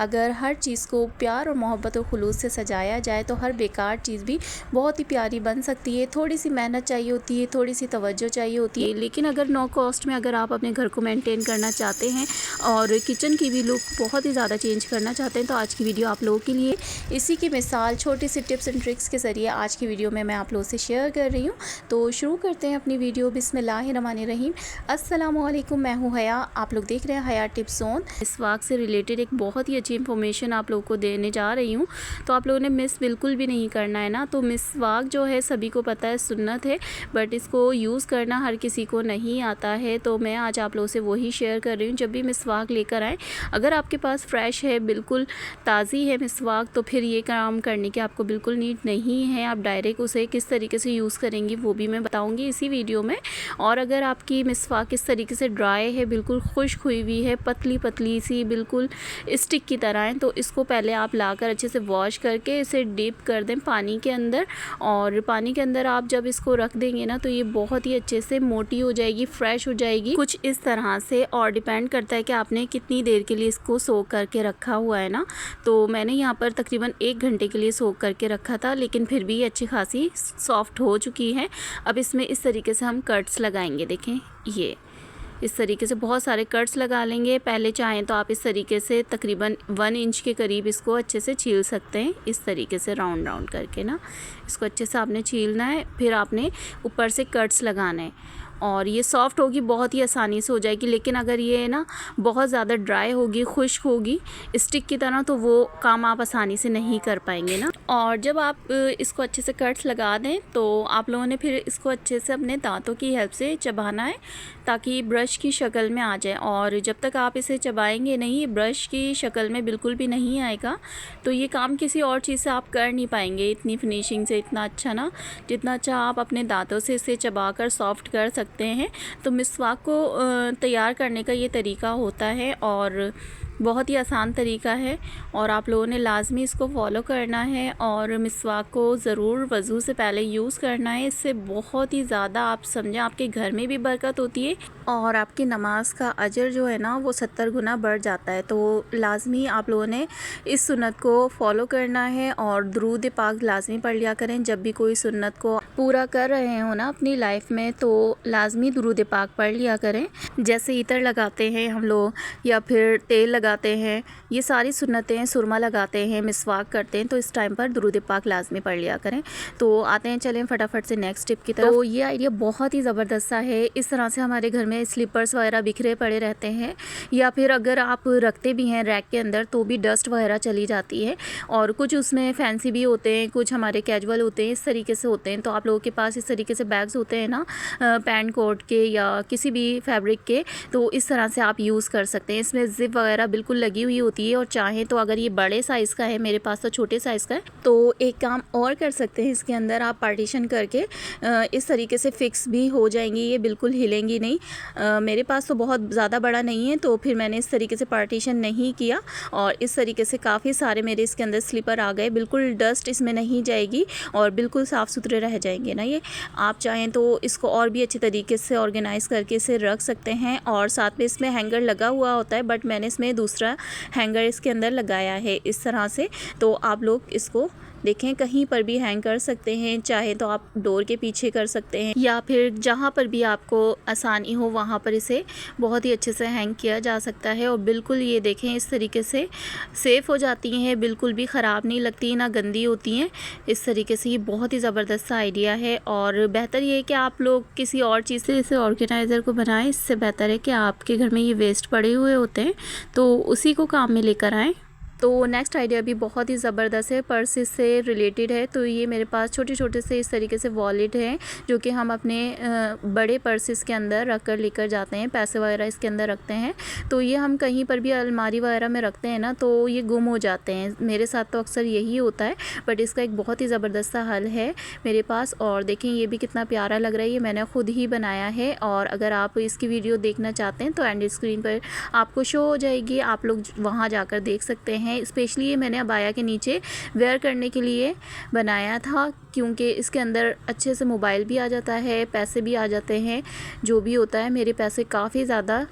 अगर हर चीज़ को प्यार और मोहब्बत और खुलूस से सजाया जाए तो हर बेकार चीज़ भी बहुत ही प्यारी बन सकती है। थोड़ी सी मेहनत चाहिए होती है, थोड़ी सी तवज्जो चाहिए होती है, लेकिन अगर नो कॉस्ट में अगर आप अपने घर को मेंटेन करना चाहते हैं और किचन की भी लुक बहुत ही ज़्यादा चेंज करना चाहते हैं तो आज की वीडियो आप लोगों के लिए। इसी की मिसाल छोटी सी टिप्स एंड ट्रिक्स के ज़रिए आज की वीडियो में मैं आप लोगों से शेयर कर रही हूँ। तो शुरू करते हैं अपनी वीडियो। बिस्मिल्लाहिर्रहमानिर्रहीम। अस्सलामुअलैकुम, मैं हूँ हया, आप लोग देख रहे हैं हया टिप्स ज़ोन। इस वाक़ से रिलेटेड एक बहुत ही अच्छी इंफॉर्मेशन आप लोगों को देने जा रही हूँ, तो आप लोगों ने मिस बिल्कुल भी नहीं करना है ना। तो मिसवाक जो है सभी को पता है सुन्नत है, बट इसको यूज़ करना हर किसी को नहीं आता है। तो मैं आज आप लोगों से वही शेयर कर रही हूँ। जब भी मिसवाक लेकर आएँ, अगर आपके पास फ्रेश है, बिल्कुल ताज़ी है मिसवाक, तो फिर ये काम करने की आपको बिल्कुल नीड नहीं है। आप डायरेक्ट उसे किस तरीके से यूज़ करेंगी वो भी मैं बताऊँगी इसी वीडियो में। और अगर आपकी मिसवाक इस तरीके से ड्राई है, बिल्कुल खुश्क हुई हुई है, पतली पतली सी बिल्कुल स्टिक की तरह है, तो इसको पहले आप लाकर अच्छे से वॉश करके इसे डिप कर दें पानी के अंदर। और पानी के अंदर आप जब इसको रख देंगे ना तो ये बहुत ही अच्छे से मोटी हो जाएगी, फ्रेश हो जाएगी कुछ इस तरह से। और डिपेंड करता है कि आपने कितनी देर के लिए इसको सोक करके रखा हुआ है ना। तो मैंने यहाँ पर तकरीबन 1 घंटे के लिए सोक करके रखा था, लेकिन फिर भी अच्छी खासी सॉफ्ट हो चुकी है। अब इसमें इस तरीके से हम कट्स लगाएंगे। देखें, ये इस तरीके से बहुत सारे कट्स लगा लेंगे। पहले चाहें तो आप इस तरीके से तकरीबन 1 इंच के करीब इसको अच्छे से छील सकते हैं। इस तरीके से राउंड राउंड करके ना इसको अच्छे से आपने छीलना है, फिर आपने ऊपर से कट्स लगाना है और ये सॉफ़्ट होगी, बहुत ही आसानी से हो जाएगी। लेकिन अगर ये ना बहुत ज़्यादा ड्राई होगी, खुश्क होगी स्टिक की तरह, तो वो काम आप आसानी से नहीं कर पाएंगे ना। और जब आप इसको अच्छे से कट्स लगा दें तो आप लोगों ने फिर इसको अच्छे से अपने दांतों की हेल्प से चबाना है ताकि ब्रश की शक्ल में आ जाए। और जब तक आप इसे चबाएंगे नहीं, ब्रश की शक्ल में बिल्कुल भी नहीं आएगा, तो ये काम किसी और चीज़ से आप कर नहीं पाएंगे इतनी फिनिशिंग से, इतना अच्छा ना, जितना अच्छा आप अपने दांतों से इसे चबा कर सॉफ्ट कर सकते हैं। तो मिसवाक को तैयार करने का ये तरीका होता है और बहुत ही आसान तरीका है और आप लोगों ने लाजमी इसको फॉलो करना है। और मिसवाक को ज़रूर वज़ू से पहले यूज़ करना है। इससे बहुत ही ज़्यादा आप समझें आपके घर में भी बरकत होती है और आपकी नमाज का अजर जो है ना वो 70 गुना बढ़ जाता है। तो लाजमी आप लोगों ने इस सुन्नत को फॉलो करना है और दुरूद पाक लाजमी पढ़ लिया करें। जब भी कोई सुन्नत को पूरा कर रहे हो ना अपनी लाइफ में, तो लाजमी दुरूद पाक पढ़ लिया करें। जैसे इतर लगाते हैं हम लोग या फिर तेल लगाते हैं, ये सारी सुन्नतें, सुरमा लगाते हैं, मिसवाक करते हैं, तो इस टाइम पर दुरूद पाक लाजमी पढ़ लिया करें। तो आते हैं, चलें फटाफट से नेक्स्ट टिप की तरफ। तो ये आइडिया बहुत ही ज़बरदस्त सा है। इस तरह से हमारे घर में स्लीपर्स वगैरह बिखरे पड़े रहते हैं, या फिर अगर आप रखते भी हैं रैक के अंदर तो भी डस्ट वगैरह चली जाती है। और कुछ उसमें फैंसी भी होते हैं, कुछ हमारे कैजुअल होते हैं, इस तरीके से होते हैं। तो आप लोगों के पास इस तरीके से बैग्स होते हैं ना, पैंट कोट के या किसी भी फैब्रिक के, तो इस तरह से आप यूज़ कर सकते हैं। इसमें जिप वगैरह बिल्कुल लगी हुई होती है। और चाहें तो अगर ये बड़े साइज़ का है, मेरे पास तो छोटे साइज़ का है, तो एक काम और कर सकते हैं, इसके अंदर आप पार्टीशन करके इस तरीके से फिक्स भी हो जाएंगी, ये बिल्कुल हिलेंगी नहीं। मेरे पास तो बहुत ज़्यादा बड़ा नहीं है, तो फिर मैंने इस तरीके से पार्टीशन नहीं किया और इस तरीके से काफ़ी सारे मेरे इसके अंदर स्लीपर आ गए। बिल्कुल डस्ट इसमें नहीं जाएगी और बिल्कुल साफ़ सुथरे रह जाएंगे ना ये। आप चाहें तो इसको और भी अच्छे तरीके से ऑर्गेनाइज़ करके इसे रख सकते हैं। और साथ में इसमें हैंगर लगा हुआ होता है, बट मैंने इसमें दूसरा हैंगर इसके अंदर लगाया है इस तरह से। तो आप लोग इसको देखें, कहीं पर भी हैंग कर सकते हैं, चाहे तो आप डोर के पीछे कर सकते हैं या फिर जहाँ पर भी आपको आसानी हो वहाँ पर इसे बहुत ही अच्छे से हैंग किया जा सकता है। और बिल्कुल ये देखें इस तरीके से सेफ़ हो जाती हैं, बिल्कुल भी ख़राब नहीं लगती, ना गंदी होती हैं। इस तरीके से ये बहुत ही ज़बरदस्त आइडिया है। और बेहतर ये है कि आप लोग किसी और चीज़ से इसे ऑर्गेनाइज़र को बनाएं। इससे बेहतर है कि आपके घर में ये वेस्ट पड़े हुए होते हैं तो उसी को काम में लेकर आएँ। तो नेक्स्ट आइडिया भी बहुत ही ज़बरदस्त है, पर्सेस से रिलेटेड है। तो ये मेरे पास छोटे छोटे से इस तरीके से वॉलेट हैं जो कि हम अपने बड़े पर्सेस के अंदर रख कर लेकर जाते हैं, पैसे वगैरह इसके अंदर रखते हैं। तो ये हम कहीं पर भी अलमारी वगैरह में रखते हैं ना तो ये गुम हो जाते हैं। मेरे साथ तो अक्सर यही होता है, बट इसका एक बहुत ही ज़बरदस्त सा हल है मेरे पास। और देखें ये भी कितना प्यारा लग रहा है, ये मैंने ख़ुद ही बनाया है। और अगर आप इसकी वीडियो देखना चाहते हैं तो एंड स्क्रीन पर आपको शो हो जाएगी, आप लोग वहाँ जाकर देख सकते हैं। हैं। स्पेशली ये मैंने अबाया के नीचे वेयर करने के लिए बनाया था, क्योंकि इसके अंदर अच्छे से मोबाइल भी आ जाता है, पैसे भी आ जाते हैं। जो भी होता है, मेरे पैसे काफ़ी ज़्यादा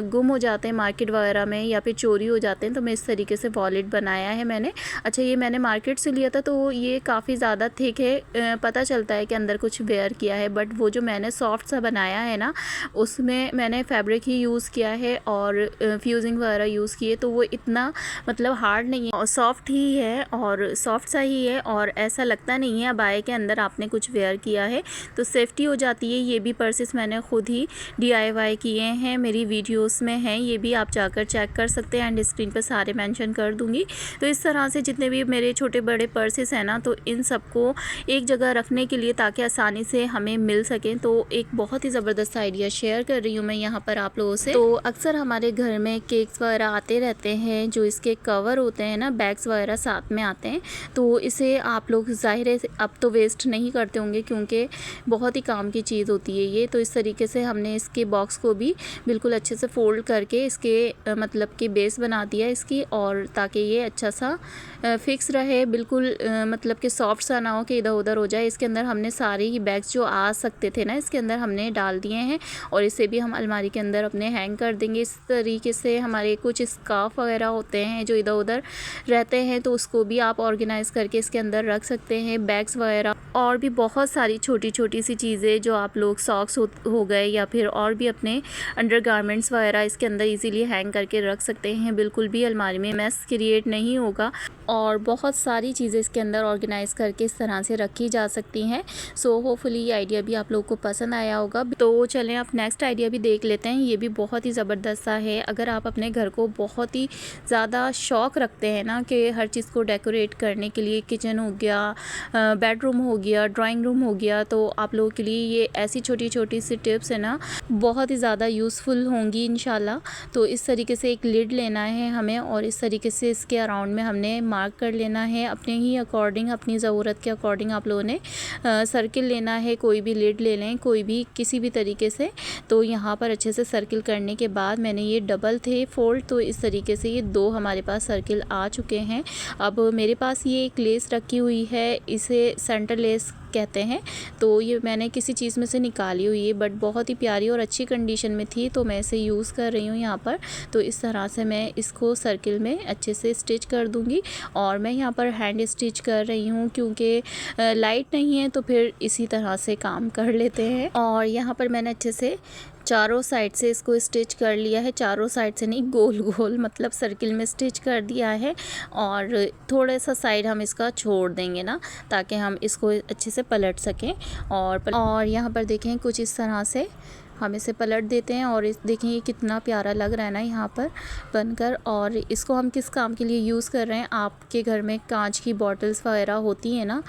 गुम हो जाते हैं मार्केट वगैरह में या फिर चोरी हो जाते हैं, तो मैं इस तरीके से वॉलेट बनाया है मैंने। अच्छा, ये मैंने मार्केट से लिया था, तो ये काफ़ी ज़्यादा थिक है, पता चलता है कि अंदर कुछ वेयर किया है। बट वो जो मैंने सॉफ्ट सा बनाया है ना, उसमें मैंने फैब्रिक ही यूज़ किया है और फ्यूजिंग वगैरह यूज़ किए, तो वो इतना मतलब हार्ड नहीं है और सॉफ्ट ही है और सॉफ्ट सा ही है, और ऐसा लगता नहीं है अबाया के अंदर आपने कुछ वेयर किया है, तो सेफ्टी हो जाती है। ये भी पर्सेस मैंने खुद ही DIY किए हैं, मेरी वीडियोस में हैं, ये भी आप जाकर चेक कर सकते हैं, एंड स्क्रीन पर सारे मेंशन कर दूंगी। तो इस तरह से जितने भी मेरे छोटे बड़े पर्सेस हैं ना, तो इन सबको एक जगह रखने के लिए ताकि आसानी से हमें मिल सकें, तो एक बहुत ही ज़बरदस्त आइडिया शेयर कर रही हूँ मैं यहाँ पर आप लोगों से। तो अक्सर हमारे घर में केक्स वगैरह आते रहते हैं, जो इसके कवर होते हैं ना, बैग्स वगैरह साथ में आते हैं, तो इसे आप लोग ज़ाहिर है अब तो वेस्ट नहीं करते होंगे, क्योंकि बहुत ही काम की चीज़ होती है ये। तो इस तरीके से हमने इसके बॉक्स को भी बिल्कुल अच्छे से फोल्ड करके इसके मतलब कि बेस बना दिया इसकी, और ताकि ये अच्छा सा फिक्स रहे, बिल्कुल मतलब कि सॉफ्ट सा ना हो कि इधर उधर हो जाए। इसके अंदर हमने सारे ही बैग्स जो आ सकते थे ना, इसके अंदर हमने डाल दिए हैं, और इसे भी हम अलमारी के अंदर अपने हैंग कर देंगे। इस तरीके से हमारे कुछ स्कार्फ वगैरह होते हैं जो इधर उधर रहते हैं, तो उसको भी आप ऑर्गेनाइज़ करके इसके अंदर रख सकते हैं, बैग्स वगैरह, और भी बहुत सारी छोटी छोटी सी चीज़ें जो आप लोग सॉक्स हो गए या फिर और भी अपने अंडरगारमेंट्स वगैरह इसके अंदर इजीली हैंग करके रख सकते हैं। बिल्कुल भी अलमारी में मैस क्रिएट नहीं होगा, और बहुत सारी चीज़ें इसके अंदर ऑर्गेनाइज़ करके इस तरह से रखी जा सकती हैं। सो होपफुली ये आइडिया भी आप लोगों को पसंद आया होगा। तो चलें आप नेक्स्ट आइडिया भी देख लेते हैं। ये भी बहुत ही ज़बरदस्त सा है। अगर आप अपने घर को बहुत ही ज़्यादा शौक़ रखते हैं ना कि हर चीज़ को डेकोरेट करने के लिए, किचन हो गया, बेडरूम हो गया, ड्राइंग रूम हो गया, तो आप लोगों के लिए ये ऐसी छोटी छोटी सी टिप्स है ना, बहुत ही ज़्यादा यूज़फुल होंगी इंशाल्लाह। तो इस तरीके से एक लिड लेना है हमें, और इस तरीके से इसके अराउंड में हमने मार्क कर लेना है अपने ही अकॉर्डिंग, अपनी ज़रूरत के अकॉर्डिंग आप लोगों ने सर्किल लेना है। कोई भी लिड ले लें, कोई भी किसी भी तरीके से। तो यहाँ पर अच्छे से सर्किल करने के बाद मैंने ये डबल थे फोल्ड, तो इस तरीके से ये 2 हमारे पास सर्किल आ चुके हैं। अब मेरे पास ये एक लेस रखी हुई है, इसे सेंटर लेस कहते हैं, तो ये मैंने किसी चीज़ में से निकाली हुई है, बट बहुत ही प्यारी और अच्छी कंडीशन में थी, तो मैं इसे यूज़ कर रही हूँ यहाँ पर। तो इस तरह से मैं इसको सर्किल में अच्छे से स्टिच कर दूँगी, और मैं यहाँ पर हैंड स्टिच कर रही हूँ क्योंकि लाइट नहीं है, तो फिर इसी तरह से काम कर लेते हैं। और यहाँ पर मैंने अच्छे से चारों साइड से इसको स्टिच कर लिया है, चारों साइड से नहीं, गोल गोल मतलब सर्किल में स्टिच कर दिया है, और थोड़ा सा साइड हम इसका छोड़ देंगे ना, ताकि हम इसको अच्छे से पलट सकें। और यहाँ पर देखें कुछ इस तरह से हम इसे पलट देते हैं, और इस देखें ये कितना प्यारा लग रहा है ना यहाँ पर बनकर। और इसको हम किस काम के लिए यूज़ कर रहे हैं, आपके घर में कांच की बॉटल्स वगैरह होती हैं ना,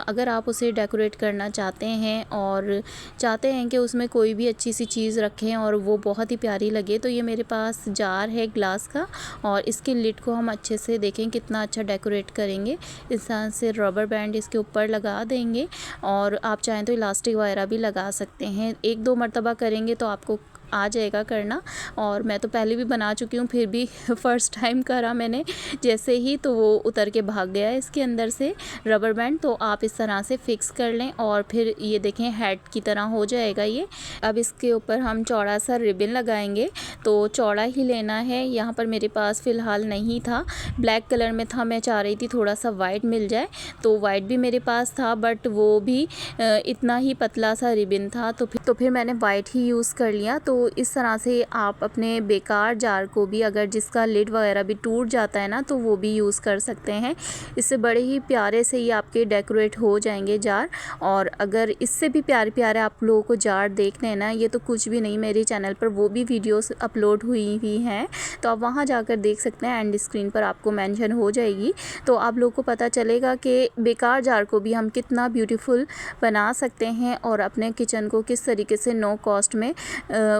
अगर आप उसे डेकोरेट करना चाहते हैं और चाहते हैं कि उसमें कोई भी अच्छी सी चीज़ रखें और वो बहुत ही प्यारी लगे, तो ये मेरे पास जार है ग्लास का, और इसके लिड को हम अच्छे से देखें कितना अच्छा डेकोरेट करेंगे। इस तरह से रबर बैंड इसके ऊपर लगा देंगे, और आप चाहें तो इलास्टिक वगैरह भी लगा सकते हैं। 1-2 मरतबा करेंगे तो आपको आ जाएगा करना। और मैं तो पहले भी बना चुकी हूँ, फिर भी फ़र्स्ट टाइम करा मैंने जैसे ही, तो वो उतर के भाग गया इसके अंदर से रबर बैंड। तो आप इस तरह से फिक्स कर लें, और फिर ये देखें हेड की तरह हो जाएगा ये। अब इसके ऊपर हम चौड़ा सा रिबन लगाएंगे, तो चौड़ा ही लेना है। यहाँ पर मेरे पास फ़िलहाल नहीं था, ब्लैक कलर में था, मैं चाह रही थी थोड़ा सा वाइट मिल जाए, तो वाइट भी मेरे पास था, बट वो भी इतना ही पतला सा रिबन था, तो फिर मैंने वाइट ही यूज़ कर लिया। तो इस तरह से आप अपने बेकार जार को भी, अगर जिसका लिड वगैरह भी टूट जाता है ना, तो वो भी यूज़ कर सकते हैं। इससे बड़े ही प्यारे से ये आपके डेकोरेट हो जाएंगे जार। और अगर इससे भी प्यारे प्यारे आप लोगों को जार देखने हैं ना, ये तो कुछ भी नहीं, मेरे चैनल पर वो भी वीडियोस अपलोड हुई हैं, तो आप वहाँ जाकर देख सकते हैं, एंड स्क्रीन पर आपको मेंशन हो जाएगी, तो आप लोगों को पता चलेगा कि बेकार जार को भी हम कितना ब्यूटीफुल बना सकते हैं, और अपने किचन को किस तरीके से नो कॉस्ट में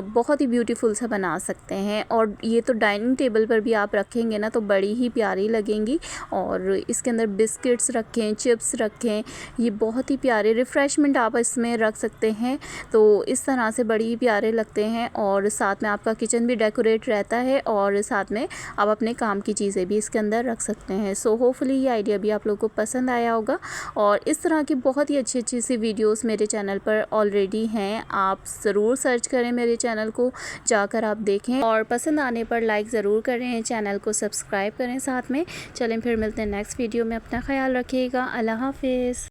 बहुत ही ब्यूटीफुल सा बना सकते हैं। और ये तो डाइनिंग टेबल पर भी आप रखेंगे ना तो बड़ी ही प्यारी लगेंगी। और इसके अंदर बिस्किट्स रखें, चिप्स रखें, ये बहुत ही प्यारे रिफ़्रेशमेंट आप इसमें रख सकते हैं। तो इस तरह से बड़ी ही प्यारे लगते हैं और साथ में आपका किचन भी डेकोरेट रहता है और साथ में आप अपने काम की चीज़ें भी इसके अंदर रख सकते हैं। सो होपफुली ये आइडिया भी आप लोगों को पसंद आया होगा। और इस तरह की बहुत ही अच्छी सी वीडियोस मेरे चैनल पर ऑलरेडी हैं, आप ज़रूर सर्च करें, मेरे चैनल को जाकर आप देखें और पसंद आने पर लाइक ज़रूर करें, चैनल को सब्सक्राइब करें साथ में। चलें फिर मिलते हैं नेक्स्ट वीडियो में, अपना ख्याल रखिएगा। अल्लाह हाफिज़।